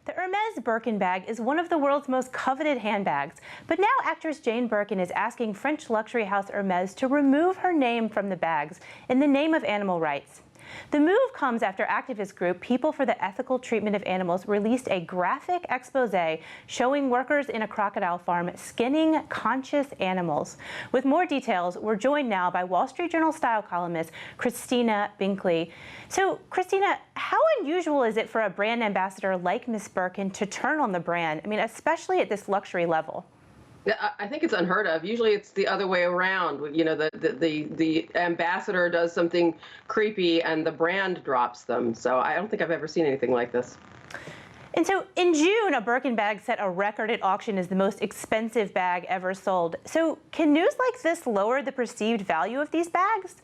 The Hermès Birkin bag is one of the world's most coveted handbags, but now actress Jane Birkin is asking French luxury house Hermès to remove her name from the bags in the name of animal rights. The move comes after activist group People for the Ethical Treatment of Animals released a graphic expose showing workers in a crocodile farm skinning conscious animals. With more details, we're joined now by Wall Street Journal style columnist Christina Binkley. So, Christina, how unusual is it for a brand ambassador like Miss Birkin to turn on the brand? I mean, especially at this luxury level. I think it's unheard of. Usually it's the other way around. You know, the ambassador does something creepy and the brand drops them. So I don't think I've ever seen anything like this. And so in June, a Birkin bag set a record at auction as the most expensive bag ever sold. So can news like this lower the perceived value of these bags?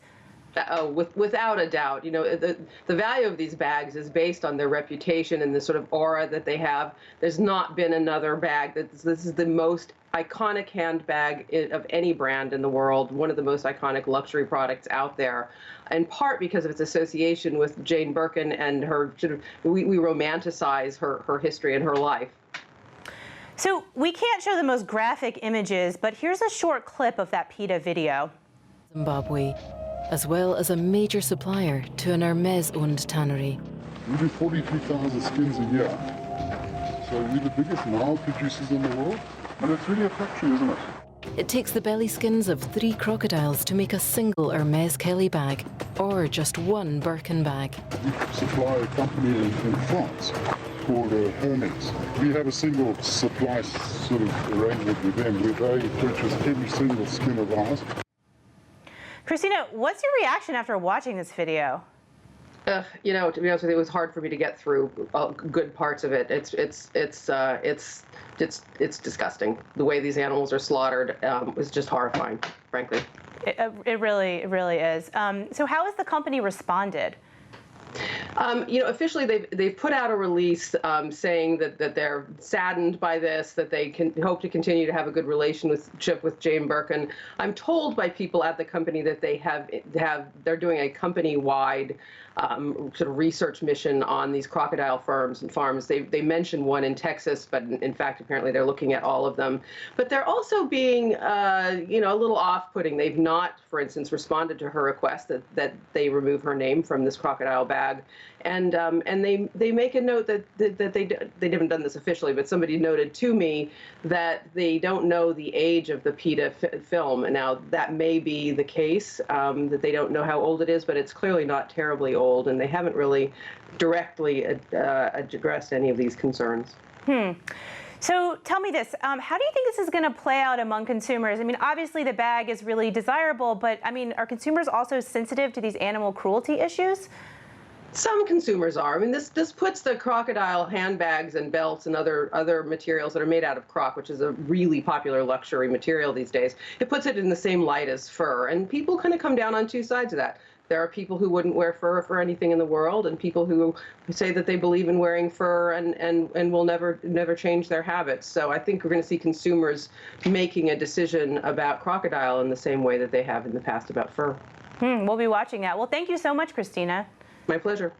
Without a doubt. You know, the value of these bags is based on their reputation and the sort of aura that they have. There's not been another bag this is the most iconic handbag of any brand in the world, one of the most iconic luxury products out there, in part because of its association with Jane Birkin and her sort of, we romanticize her history and her life. So we can't show the most graphic images, but here's a short clip of that PETA video. Zimbabwe, as well as a major supplier to an Hermès-owned tannery. We do 43,000 skins a year. So we're the biggest now producers in the world. And it's really a factory, isn't it? It takes the belly skins of 3 crocodiles to make a single Hermès Kelly bag, or just one Birkin bag. We supply a company in France called Hermès. We have a single supply sort of arrangement with them where they purchase every single skin of ours. Christina, what's your reaction after watching this video? You know, to be honest with you, it was hard for me to get through good parts of it. It's disgusting. The way these animals are slaughtered is just horrifying, frankly. It really is. So how has the company responded? You know, officially they've put out a release saying that they're saddened by this, that they can hope to continue to have a good relationship with Jane Birkin. I'm told by people at the company that they're doing a company-wide sort of research mission on these crocodile farms and farms. They mentioned one in Texas, but in fact apparently they're looking at all of them. But they're also being you know, a little off-putting. They've not, for instance, responded to her request that they remove her name from this crocodile bag. And they make a note that they haven't done this officially, but somebody noted to me that they don't know the age of the PETA film. And now that may be the case, that they don't know how old it is, but it's clearly not terribly old, and they haven't really directly addressed any of these concerns. So tell me this, how do you think this is going to play out among consumers? I mean, obviously the bag is really desirable, but I mean, are consumers also sensitive to these animal cruelty issues? Some consumers are. I mean, this puts the crocodile handbags and belts and other materials that are made out of croc, which is a really popular luxury material these days. It puts it in the same light as fur, and people kind of come down on two sides of that. There are people who wouldn't wear fur for anything in the world, and people who say that they believe in wearing fur and will never change their habits. So I think we're going to see consumers making a decision about crocodile in the same way that they have in the past about fur. We'll be watching that. Well, thank you so much, Christina. My pleasure.